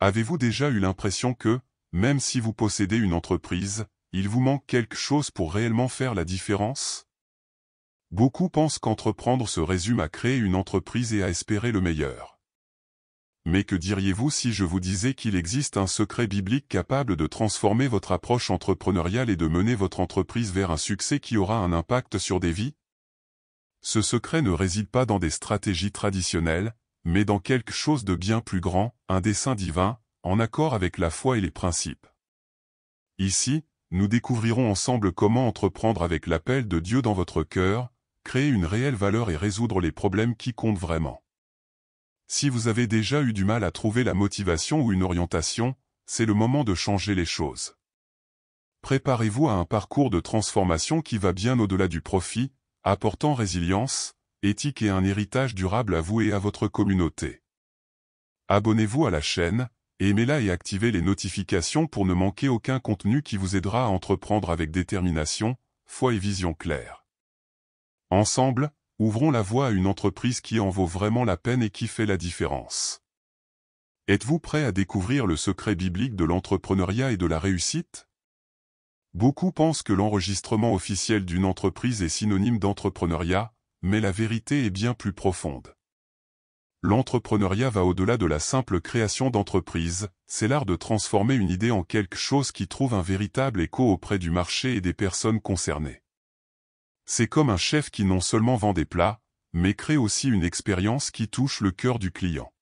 Avez-vous déjà eu l'impression que, même si vous possédez une entreprise, il vous manque quelque chose pour réellement faire la différence? Beaucoup pensent qu'entreprendre se résume à créer une entreprise et à espérer le meilleur. Mais que diriez-vous si je vous disais qu'il existe un secret biblique capable de transformer votre approche entrepreneuriale et de mener votre entreprise vers un succès qui aura un impact sur des vies? Ce secret ne réside pas dans des stratégies traditionnelles, mais dans quelque chose de bien plus grand, un dessein divin, en accord avec la foi et les principes. Ici, nous découvrirons ensemble comment entreprendre avec l'appel de Dieu dans votre cœur, créer une réelle valeur et résoudre les problèmes qui comptent vraiment. Si vous avez déjà eu du mal à trouver la motivation ou une orientation, c'est le moment de changer les choses. Préparez-vous à un parcours de transformation qui va bien au-delà du profit, apportant résilience, éthique et un héritage durable à vous et à votre communauté. Abonnez-vous à la chaîne, aimez-la et activez les notifications pour ne manquer aucun contenu qui vous aidera à entreprendre avec détermination, foi et vision claire. Ensemble, ouvrons la voie à une entreprise qui en vaut vraiment la peine et qui fait la différence. Êtes-vous prêt à découvrir le secret biblique de l'entrepreneuriat et de la réussite? Beaucoup pensent que l'enregistrement officiel d'une entreprise est synonyme d'entrepreneuriat, mais la vérité est bien plus profonde. L'entrepreneuriat va au-delà de la simple création d'entreprise, c'est l'art de transformer une idée en quelque chose qui trouve un véritable écho auprès du marché et des personnes concernées. C'est comme un chef qui non seulement vend des plats, mais crée aussi une expérience qui touche le cœur du client.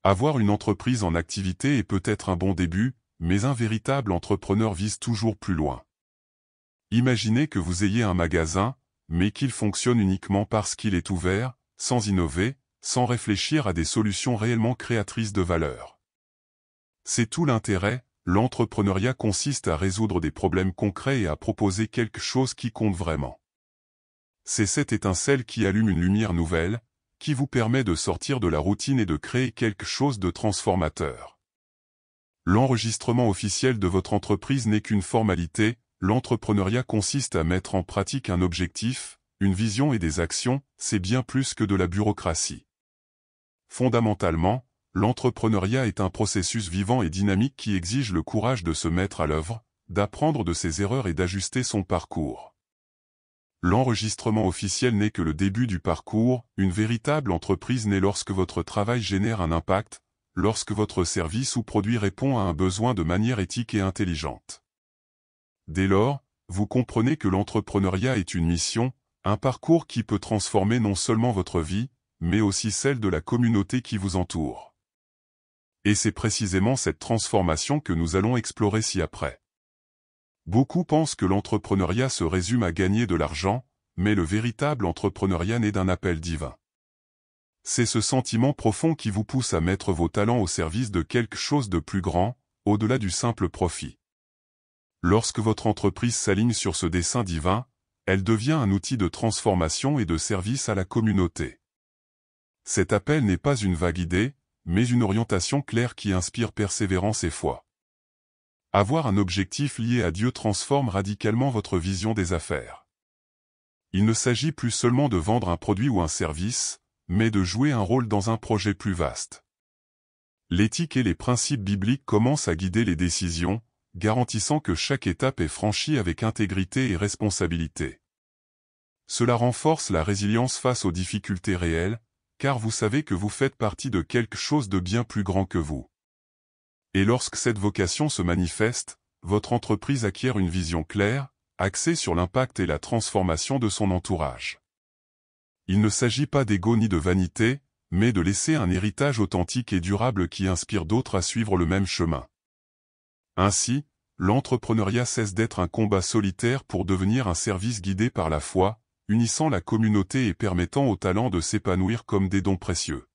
Avoir une entreprise en activité est peut-être un bon début, mais un véritable entrepreneur vise toujours plus loin. Imaginez que vous ayez un magasin, mais qu'il fonctionne uniquement parce qu'il est ouvert, sans innover, sans réfléchir à des solutions réellement créatrices de valeur. C'est tout l'intérêt, l'entrepreneuriat consiste à résoudre des problèmes concrets et à proposer quelque chose qui compte vraiment. C'est cette étincelle qui allume une lumière nouvelle, qui vous permet de sortir de la routine et de créer quelque chose de transformateur. L'enregistrement officiel de votre entreprise n'est qu'une formalité, l'entrepreneuriat consiste à mettre en pratique un objectif, une vision et des actions, c'est bien plus que de la bureaucratie. Fondamentalement, l'entrepreneuriat est un processus vivant et dynamique qui exige le courage de se mettre à l'œuvre, d'apprendre de ses erreurs et d'ajuster son parcours. L'enregistrement officiel n'est que le début du parcours, une véritable entreprise naît lorsque votre travail génère un impact, lorsque votre service ou produit répond à un besoin de manière éthique et intelligente. Dès lors, vous comprenez que l'entrepreneuriat est une mission, un parcours qui peut transformer non seulement votre vie, mais aussi celle de la communauté qui vous entoure. Et c'est précisément cette transformation que nous allons explorer ci-après. Beaucoup pensent que l'entrepreneuriat se résume à gagner de l'argent, mais le véritable entrepreneuriat naît d'un appel divin. C'est ce sentiment profond qui vous pousse à mettre vos talents au service de quelque chose de plus grand, au-delà du simple profit. Lorsque votre entreprise s'aligne sur ce dessein divin, elle devient un outil de transformation et de service à la communauté. Cet appel n'est pas une vague idée, mais une orientation claire qui inspire persévérance et foi. Avoir un objectif lié à Dieu transforme radicalement votre vision des affaires. Il ne s'agit plus seulement de vendre un produit ou un service, mais de jouer un rôle dans un projet plus vaste. L'éthique et les principes bibliques commencent à guider les décisions, garantissant que chaque étape est franchie avec intégrité et responsabilité. Cela renforce la résilience face aux difficultés réelles, car vous savez que vous faites partie de quelque chose de bien plus grand que vous. Et lorsque cette vocation se manifeste, votre entreprise acquiert une vision claire, axée sur l'impact et la transformation de son entourage. Il ne s'agit pas d'ego ni de vanité, mais de laisser un héritage authentique et durable qui inspire d'autres à suivre le même chemin. Ainsi, l'entrepreneuriat cesse d'être un combat solitaire pour devenir un service guidé par la foi, unissant la communauté et permettant aux talents de s'épanouir comme des dons précieux.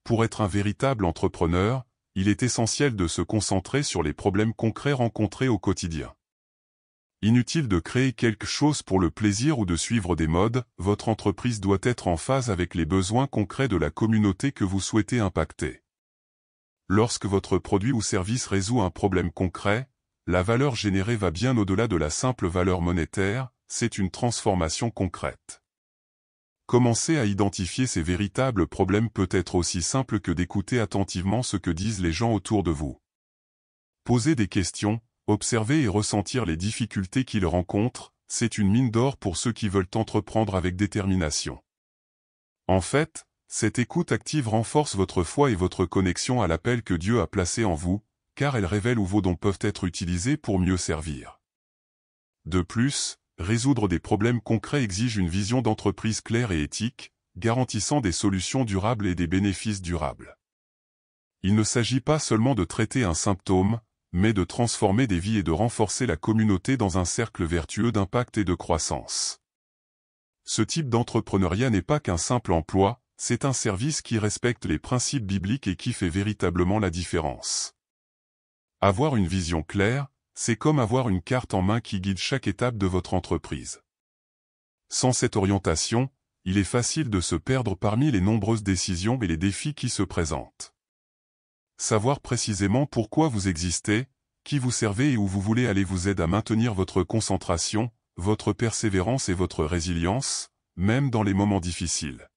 Pour être un véritable entrepreneur, il est essentiel de se concentrer sur les problèmes concrets rencontrés au quotidien. Inutile de créer quelque chose pour le plaisir ou de suivre des modes, votre entreprise doit être en phase avec les besoins concrets de la communauté que vous souhaitez impacter. Lorsque votre produit ou service résout un problème concret, la valeur générée va bien au-delà de la simple valeur monétaire, c'est une transformation concrète. Commencer à identifier ces véritables problèmes peut être aussi simple que d'écouter attentivement ce que disent les gens autour de vous. Poser des questions, observer et ressentir les difficultés qu'ils rencontrent, c'est une mine d'or pour ceux qui veulent entreprendre avec détermination. En fait, cette écoute active renforce votre foi et votre connexion à l'appel que Dieu a placé en vous, car elle révèle où vos dons peuvent être utilisés pour mieux servir. De plus, résoudre des problèmes concrets exige une vision d'entreprise claire et éthique, garantissant des solutions durables et des bénéfices durables. Il ne s'agit pas seulement de traiter un symptôme, mais de transformer des vies et de renforcer la communauté dans un cercle vertueux d'impact et de croissance. Ce type d'entrepreneuriat n'est pas qu'un simple emploi, c'est un service qui respecte les principes bibliques et qui fait véritablement la différence. Avoir une vision claire, c'est comme avoir une carte en main qui guide chaque étape de votre entreprise. Sans cette orientation, il est facile de se perdre parmi les nombreuses décisions et les défis qui se présentent. Savoir précisément pourquoi vous existez, qui vous servez et où vous voulez aller vous aide à maintenir votre concentration, votre persévérance et votre résilience, même dans les moments difficiles.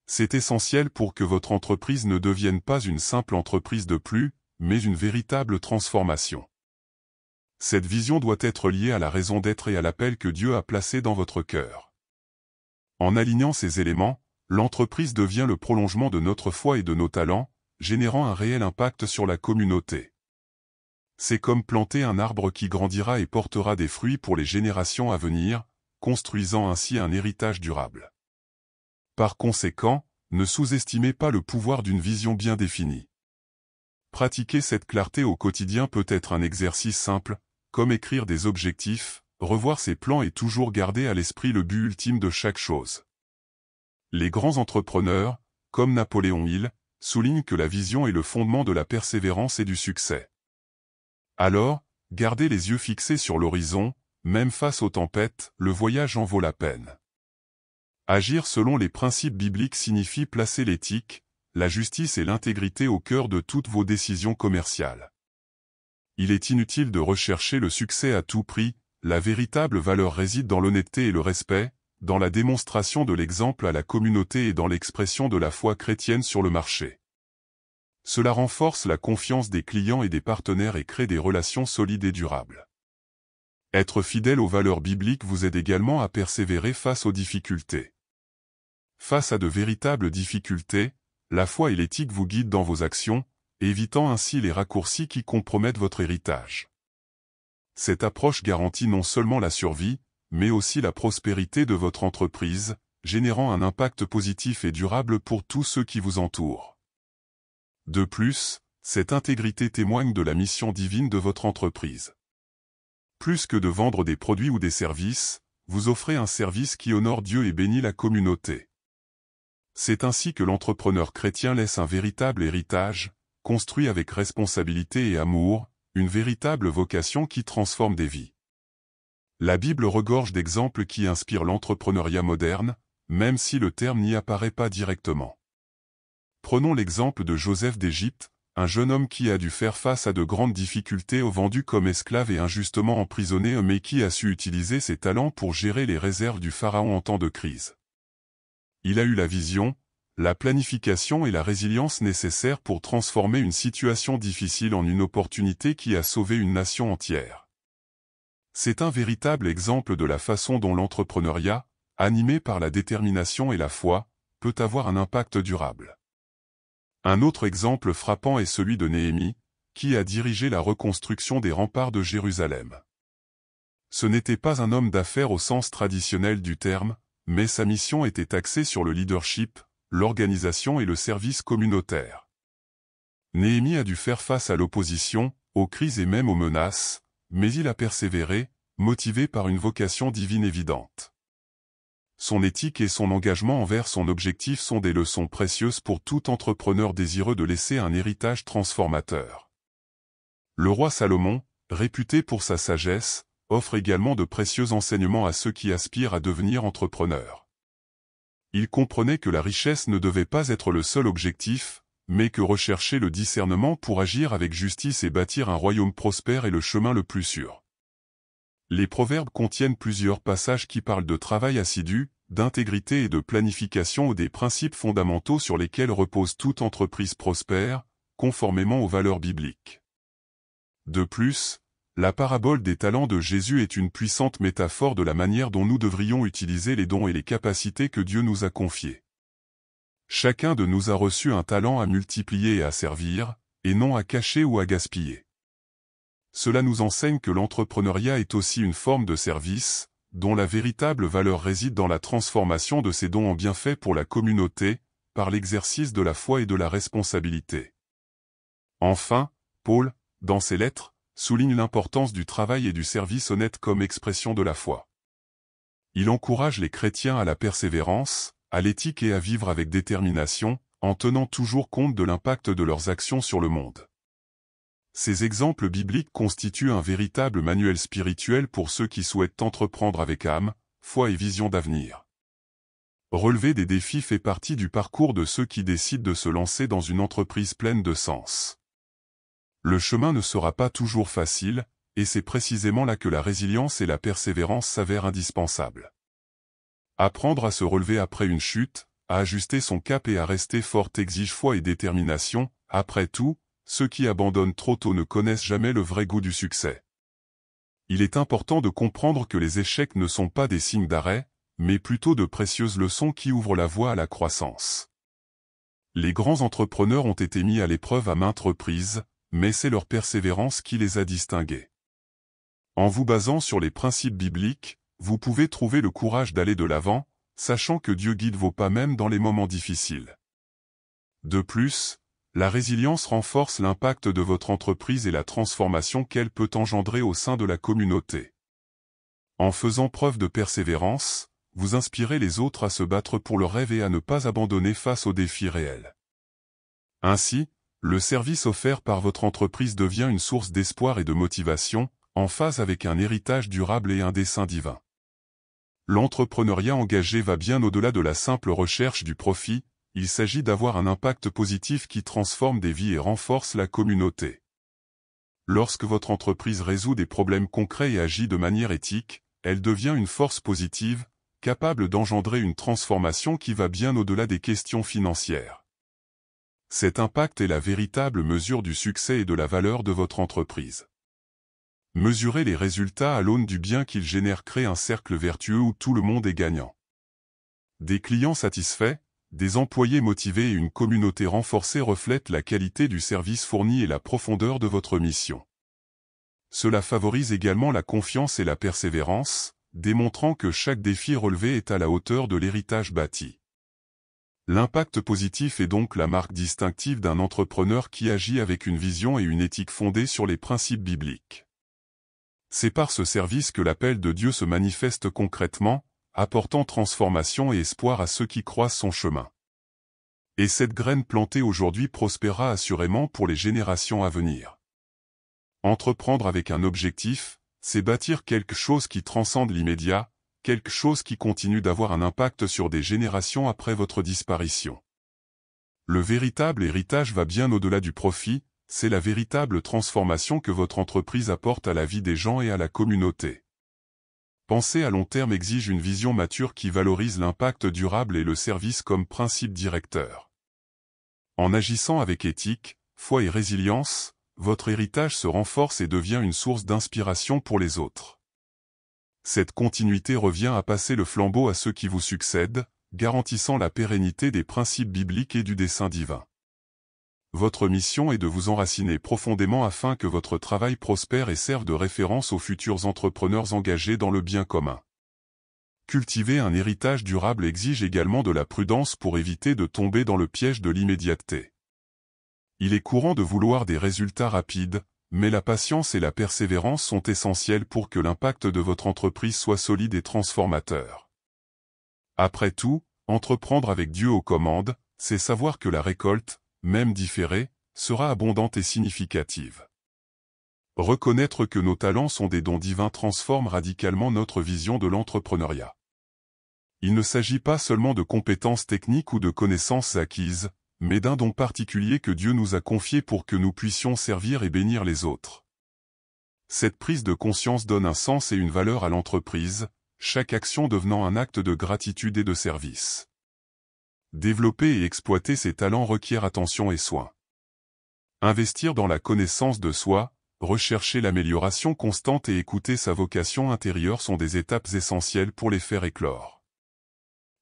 C'est essentiel pour que votre entreprise ne devienne pas une simple entreprise de plus, mais une véritable transformation. Cette vision doit être liée à la raison d'être et à l'appel que Dieu a placé dans votre cœur. En alignant ces éléments, l'entreprise devient le prolongement de notre foi et de nos talents, générant un réel impact sur la communauté. C'est comme planter un arbre qui grandira et portera des fruits pour les générations à venir, construisant ainsi un héritage durable. Par conséquent, ne sous-estimez pas le pouvoir d'une vision bien définie. Pratiquer cette clarté au quotidien peut être un exercice simple, comme écrire des objectifs, revoir ses plans et toujours garder à l'esprit le but ultime de chaque chose. Les grands entrepreneurs, comme Napoléon Hill, soulignent que la vision est le fondement de la persévérance et du succès. Alors, gardez les yeux fixés sur l'horizon, même face aux tempêtes, le voyage en vaut la peine. Agir selon les principes bibliques signifie placer l'éthique, la justice et l'intégrité au cœur de toutes vos décisions commerciales. Il est inutile de rechercher le succès à tout prix, la véritable valeur réside dans l'honnêteté et le respect, dans la démonstration de l'exemple à la communauté et dans l'expression de la foi chrétienne sur le marché. Cela renforce la confiance des clients et des partenaires et crée des relations solides et durables. Être fidèle aux valeurs bibliques vous aide également à persévérer face aux difficultés. Face à de véritables difficultés, la foi et l'éthique vous guident dans vos actions, évitant ainsi les raccourcis qui compromettent votre héritage. Cette approche garantit non seulement la survie, mais aussi la prospérité de votre entreprise, générant un impact positif et durable pour tous ceux qui vous entourent. De plus, cette intégrité témoigne de la mission divine de votre entreprise. Plus que de vendre des produits ou des services, vous offrez un service qui honore Dieu et bénit la communauté. C'est ainsi que l'entrepreneur chrétien laisse un véritable héritage, construit avec responsabilité et amour, une véritable vocation qui transforme des vies. La Bible regorge d'exemples qui inspirent l'entrepreneuriat moderne, même si le terme n'y apparaît pas directement. Prenons l'exemple de Joseph d'Égypte, un jeune homme qui a dû faire face à de grandes difficultés vendu comme esclave et injustement emprisonné mais qui a su utiliser ses talents pour gérer les réserves du pharaon en temps de crise. Il a eu la vision, la planification et la résilience nécessaires pour transformer une situation difficile en une opportunité qui a sauvé une nation entière. C'est un véritable exemple de la façon dont l'entrepreneuriat, animé par la détermination et la foi, peut avoir un impact durable. Un autre exemple frappant est celui de Néhémie, qui a dirigé la reconstruction des remparts de Jérusalem. Ce n'était pas un homme d'affaires au sens traditionnel du terme, mais sa mission était axée sur le leadership, l'organisation et le service communautaire. Néhémie a dû faire face à l'opposition, aux crises et même aux menaces, mais il a persévéré, motivé par une vocation divine évidente. Son éthique et son engagement envers son objectif sont des leçons précieuses pour tout entrepreneur désireux de laisser un héritage transformateur. Le roi Salomon, réputé pour sa sagesse, offre également de précieux enseignements à ceux qui aspirent à devenir entrepreneurs. Il comprenait que la richesse ne devait pas être le seul objectif, mais que rechercher le discernement pour agir avec justice et bâtir un royaume prospère est le chemin le plus sûr. Les proverbes contiennent plusieurs passages qui parlent de travail assidu, d'intégrité et de planification ou des principes fondamentaux sur lesquels repose toute entreprise prospère, conformément aux valeurs bibliques. De plus, la parabole des talents de Jésus est une puissante métaphore de la manière dont nous devrions utiliser les dons et les capacités que Dieu nous a confiés. Chacun de nous a reçu un talent à multiplier et à servir, et non à cacher ou à gaspiller. Cela nous enseigne que l'entrepreneuriat est aussi une forme de service, dont la véritable valeur réside dans la transformation de ces dons en bienfaits pour la communauté, par l'exercice de la foi et de la responsabilité. Enfin, Paul, dans ses lettres, souligne l'importance du travail et du service honnête comme expression de la foi. Il encourage les chrétiens à la persévérance, à l'éthique et à vivre avec détermination, en tenant toujours compte de l'impact de leurs actions sur le monde. Ces exemples bibliques constituent un véritable manuel spirituel pour ceux qui souhaitent entreprendre avec âme, foi et vision d'avenir. Relever des défis fait partie du parcours de ceux qui décident de se lancer dans une entreprise pleine de sens. Le chemin ne sera pas toujours facile, et c'est précisément là que la résilience et la persévérance s'avèrent indispensables. Apprendre à se relever après une chute, à ajuster son cap et à rester fort exige foi et détermination. Après tout, ceux qui abandonnent trop tôt ne connaissent jamais le vrai goût du succès. Il est important de comprendre que les échecs ne sont pas des signes d'arrêt, mais plutôt de précieuses leçons qui ouvrent la voie à la croissance. Les grands entrepreneurs ont été mis à l'épreuve à maintes reprises, mais c'est leur persévérance qui les a distingués. En vous basant sur les principes bibliques, vous pouvez trouver le courage d'aller de l'avant, sachant que Dieu guide vos pas même dans les moments difficiles. De plus, la résilience renforce l'impact de votre entreprise et la transformation qu'elle peut engendrer au sein de la communauté. En faisant preuve de persévérance, vous inspirez les autres à se battre pour leurs rêves et à ne pas abandonner face aux défis réels. Ainsi, le service offert par votre entreprise devient une source d'espoir et de motivation, en phase avec un héritage durable et un dessein divin. L'entrepreneuriat engagé va bien au-delà de la simple recherche du profit, il s'agit d'avoir un impact positif qui transforme des vies et renforce la communauté. Lorsque votre entreprise résout des problèmes concrets et agit de manière éthique, elle devient une force positive, capable d'engendrer une transformation qui va bien au-delà des questions financières. Cet impact est la véritable mesure du succès et de la valeur de votre entreprise. Mesurer les résultats à l'aune du bien qu'ils génèrent crée un cercle vertueux où tout le monde est gagnant. Des clients satisfaits, des employés motivés et une communauté renforcée reflètent la qualité du service fourni et la profondeur de votre mission. Cela favorise également la confiance et la persévérance, démontrant que chaque défi relevé est à la hauteur de l'héritage bâti. L'impact positif est donc la marque distinctive d'un entrepreneur qui agit avec une vision et une éthique fondées sur les principes bibliques. C'est par ce service que l'appel de Dieu se manifeste concrètement, apportant transformation et espoir à ceux qui croisent son chemin. Et cette graine plantée aujourd'hui prospérera assurément pour les générations à venir. Entreprendre avec un objectif, c'est bâtir quelque chose qui transcende l'immédiat, quelque chose qui continue d'avoir un impact sur des générations après votre disparition. Le véritable héritage va bien au-delà du profit, c'est la véritable transformation que votre entreprise apporte à la vie des gens et à la communauté. Penser à long terme exige une vision mature qui valorise l'impact durable et le service comme principe directeur. En agissant avec éthique, foi et résilience, votre héritage se renforce et devient une source d'inspiration pour les autres. Cette continuité revient à passer le flambeau à ceux qui vous succèdent, garantissant la pérennité des principes bibliques et du dessein divin. Votre mission est de vous enraciner profondément afin que votre travail prospère et serve de référence aux futurs entrepreneurs engagés dans le bien commun. Cultiver un héritage durable exige également de la prudence pour éviter de tomber dans le piège de l'immédiateté. Il est courant de vouloir des résultats rapides, mais la patience et la persévérance sont essentielles pour que l'impact de votre entreprise soit solide et transformateur. Après tout, entreprendre avec Dieu aux commandes, c'est savoir que la récolte, même différée, sera abondante et significative. Reconnaître que nos talents sont des dons divins transforme radicalement notre vision de l'entrepreneuriat. Il ne s'agit pas seulement de compétences techniques ou de connaissances acquises, mais d'un don particulier que Dieu nous a confié pour que nous puissions servir et bénir les autres. Cette prise de conscience donne un sens et une valeur à l'entreprise, chaque action devenant un acte de gratitude et de service. Développer et exploiter ses talents requiert attention et soin. Investir dans la connaissance de soi, rechercher l'amélioration constante et écouter sa vocation intérieure sont des étapes essentielles pour les faire éclore.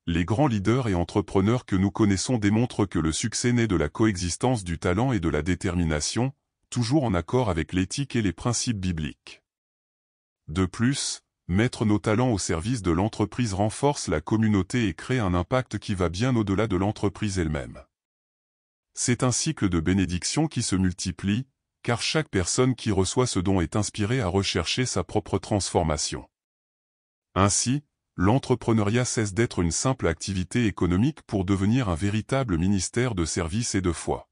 Les grands leaders et entrepreneurs que nous connaissons démontrent que le succès naît de la coexistence du talent et de la détermination, toujours en accord avec l'éthique et les principes bibliques. De plus, mettre nos talents au service de l'entreprise renforce la communauté et crée un impact qui va bien au-delà de l'entreprise elle-même. C'est un cycle de bénédiction qui se multiplie, car chaque personne qui reçoit ce don est inspirée à rechercher sa propre transformation. Ainsi, l'entrepreneuriat cesse d'être une simple activité économique pour devenir un véritable ministère de service et de foi.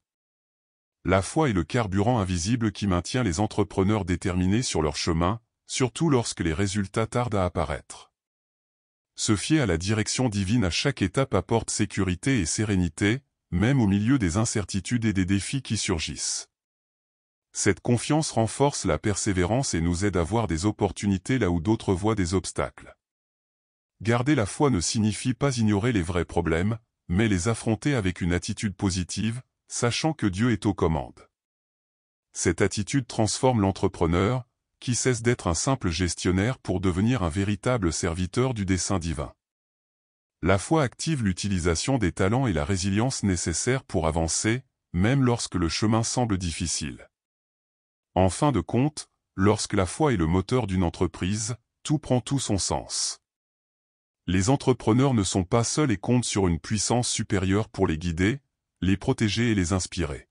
La foi est le carburant invisible qui maintient les entrepreneurs déterminés sur leur chemin, surtout lorsque les résultats tardent à apparaître. Se fier à la direction divine à chaque étape apporte sécurité et sérénité, même au milieu des incertitudes et des défis qui surgissent. Cette confiance renforce la persévérance et nous aide à voir des opportunités là où d'autres voient des obstacles. Garder la foi ne signifie pas ignorer les vrais problèmes, mais les affronter avec une attitude positive, sachant que Dieu est aux commandes. Cette attitude transforme l'entrepreneur, qui cesse d'être un simple gestionnaire pour devenir un véritable serviteur du dessein divin. La foi active l'utilisation des talents et la résilience nécessaires pour avancer, même lorsque le chemin semble difficile. En fin de compte, lorsque la foi est le moteur d'une entreprise, tout prend tout son sens. Les entrepreneurs ne sont pas seuls et comptent sur une puissance supérieure pour les guider, les protéger et les inspirer.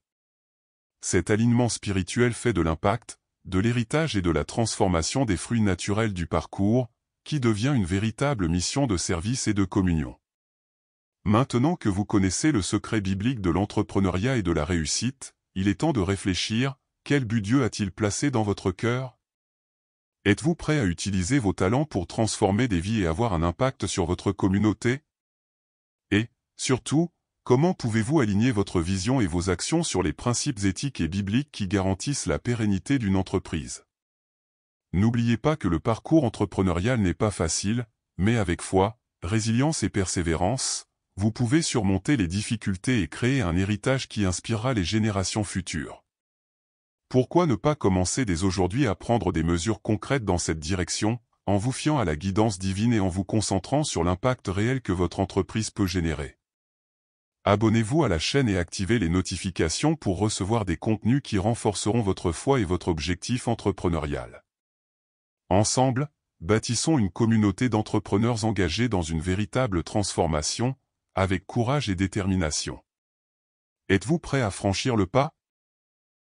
Cet alignement spirituel fait de l'impact, de l'héritage et de la transformation des fruits naturels du parcours, qui devient une véritable mission de service et de communion. Maintenant que vous connaissez le secret biblique de l'entrepreneuriat et de la réussite, il est temps de réfléchir, quel but Dieu a-t-il placé dans votre cœur? Êtes-vous prêt à utiliser vos talents pour transformer des vies et avoir un impact sur votre communauté? Et, surtout, comment pouvez-vous aligner votre vision et vos actions sur les principes éthiques et bibliques qui garantissent la pérennité d'une entreprise? N'oubliez pas que le parcours entrepreneurial n'est pas facile, mais avec foi, résilience et persévérance, vous pouvez surmonter les difficultés et créer un héritage qui inspirera les générations futures. Pourquoi ne pas commencer dès aujourd'hui à prendre des mesures concrètes dans cette direction, en vous fiant à la guidance divine et en vous concentrant sur l'impact réel que votre entreprise peut générer? Abonnez-vous à la chaîne et activez les notifications pour recevoir des contenus qui renforceront votre foi et votre objectif entrepreneurial. Ensemble, bâtissons une communauté d'entrepreneurs engagés dans une véritable transformation, avec courage et détermination. Êtes-vous prêt à franchir le pas?